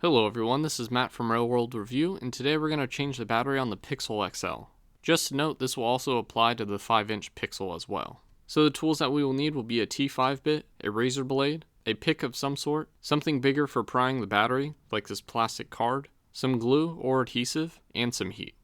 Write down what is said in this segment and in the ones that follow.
Hello everyone, this is Matt from Real World Review, and today we're going to change the battery on the Pixel XL. Just to note, this will also apply to the 5-inch Pixel as well. So the tools that we will need will be a T5 bit, a razor blade, a pick of some sort, something bigger for prying the battery, like this plastic card, some glue or adhesive, and some heat.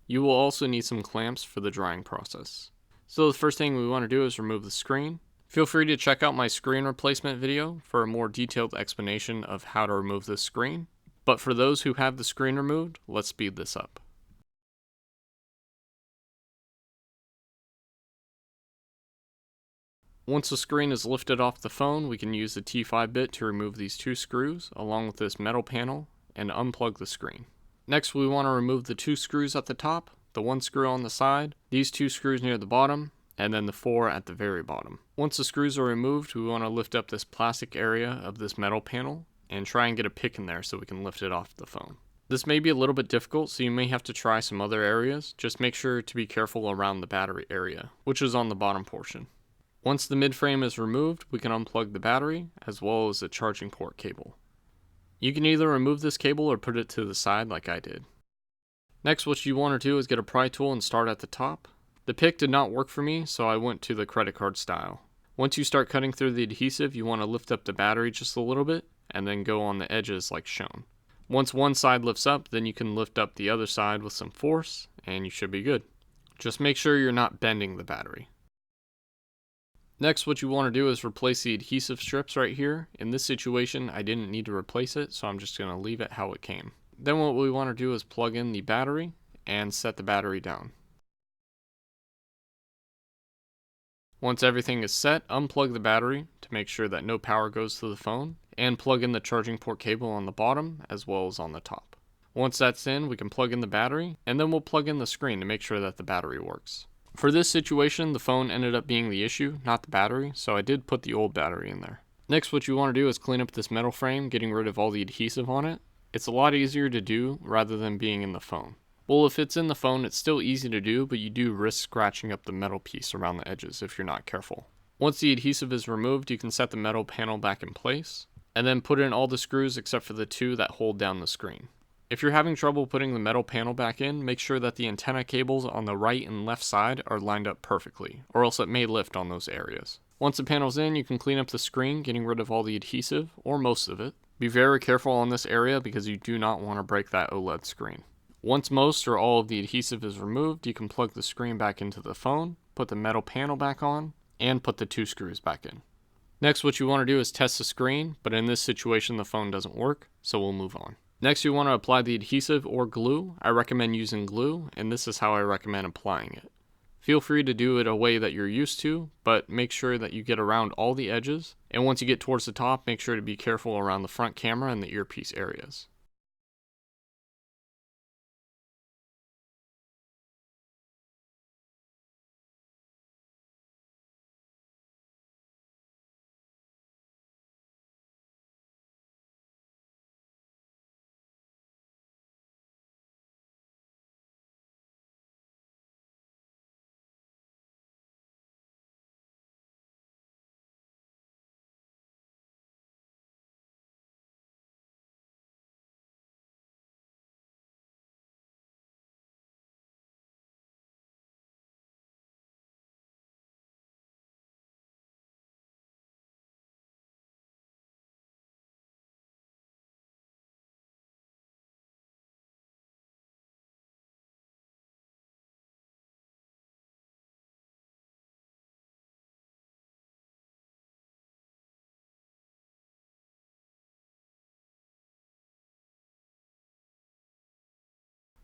You will also need some clamps for the drying process. So the first thing we want to do is remove the screen. Feel free to check out my screen replacement video for a more detailed explanation of how to remove this screen. But for those who have the screen removed, let's speed this up. Once the screen is lifted off the phone, we can use the T5 bit to remove these two screws along with this metal panel and unplug the screen. Next, we want to remove the two screws at the top, the one screw on the side, these two screws near the bottom, and then the 4 at the very bottom. Once the screws are removed, we want to lift up this plastic area of this metal panel and try and get a pick in there so we can lift it off the phone. This may be a little bit difficult, so you may have to try some other areas. Just make sure to be careful around the battery area, which is on the bottom portion. Once the mid-frame is removed, we can unplug the battery as well as the charging port cable. You can either remove this cable or put it to the side like I did. Next, what you want to do is get a pry tool and start at the top. The pick did not work for me, so I went to the credit card style. Once you start cutting through the adhesive, you want to lift up the battery just a little bit, and then go on the edges like shown. Once one side lifts up, then you can lift up the other side with some force, and you should be good. Just make sure you're not bending the battery. Next, what you want to do is replace the adhesive strips right here. In this situation, I didn't need to replace it, so I'm just going to leave it how it came. Then what we want to do is plug in the battery and set the battery down. Once everything is set, unplug the battery to make sure that no power goes to the phone, and plug in the charging port cable on the bottom as well as on the top. Once that's in, we can plug in the battery, and then we'll plug in the screen to make sure that the battery works. For this situation, the phone ended up being the issue, not the battery, so I did put the old battery in there. Next, what you want to do is clean up this metal frame, getting rid of all the adhesive on it. It's a lot easier to do rather than being in the phone. Well, if it's in the phone, it's still easy to do, but you do risk scratching up the metal piece around the edges if you're not careful. Once the adhesive is removed, you can set the metal panel back in place, and then put in all the screws except for the two that hold down the screen. If you're having trouble putting the metal panel back in, make sure that the antenna cables on the right and left side are lined up perfectly, or else it may lift on those areas. Once the panel's in, you can clean up the screen, getting rid of all the adhesive, or most of it. Be very careful on this area because you do not want to break that OLED screen. Once most or all of the adhesive is removed, you can plug the screen back into the phone, put the metal panel back on, and put the two screws back in. Next, what you want to do is test the screen, but in this situation the phone doesn't work, so we'll move on. Next, you want to apply the adhesive or glue. I recommend using glue, and this is how I recommend applying it. Feel free to do it a way that you're used to, but make sure that you get around all the edges, and once you get towards the top, make sure to be careful around the front camera and the earpiece areas.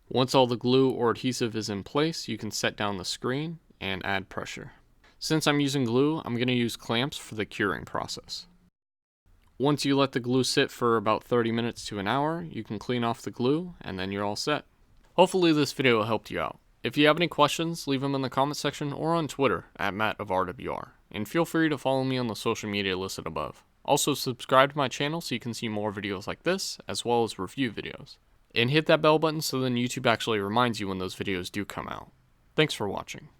Once all the glue or adhesive is in place, you can set down the screen and add pressure. Since I'm using glue, I'm going to use clamps for the curing process. Once you let the glue sit for about 30 minutes to an hour, you can clean off the glue and then you're all set. Hopefully this video helped you out. If you have any questions, leave them in the comment section or on Twitter at @MattofRWR. And feel free to follow me on the social media listed above. Also subscribe to my channel so you can see more videos like this, as well as review videos. And hit that bell button so then YouTube actually reminds you when those videos do come out. Thanks for watching.